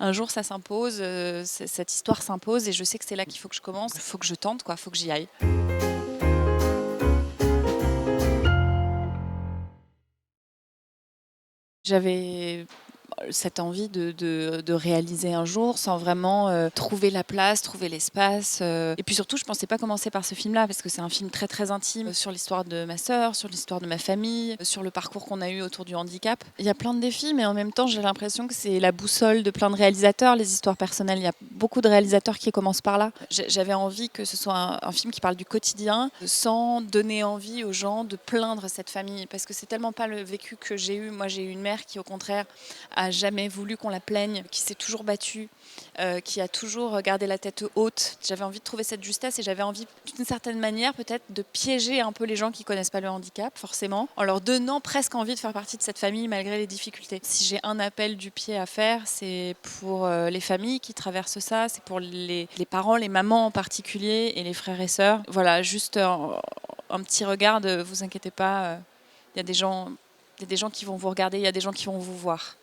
un jour ça s'impose, cette histoire s'impose et je sais que c'est là qu'il faut que je commence. Il faut que je tente quoi, il faut que j'y aille. J'avais cette envie de réaliser un jour sans vraiment trouver la place, trouver l'espace. Et puis surtout, je pensais pas commencer par ce film-là parce que c'est un film très très intime sur l'histoire de ma sœur, sur l'histoire de ma famille, sur le parcours qu'on a eu autour du handicap. Il y a plein de défis, mais en même temps, j'ai l'impression que c'est la boussole de plein de réalisateurs, les histoires personnelles. Il y a beaucoup de réalisateurs qui commencent par là. J'avais envie que ce soit un film qui parle du quotidien sans donner envie aux gens de plaindre cette famille parce que c'est tellement pas le vécu que j'ai eu. Moi, j'ai eu une mère qui, au contraire, a jamais voulu qu'on la plaigne, qui s'est toujours battue, qui a toujours gardé la tête haute. J'avais envie de trouver cette justesse et j'avais envie, d'une certaine manière, peut-être de piéger un peu les gens qui connaissent pas le handicap, forcément, en leur donnant presque envie de faire partie de cette famille malgré les difficultés. Si j'ai un appel du pied à faire, c'est pour les familles qui traversent ça, c'est pour les parents, les mamans en particulier et les frères et sœurs. Voilà, juste un petit regard de vous inquiétez pas, il y a des gens qui vont vous regarder, il y a des gens qui vont vous voir.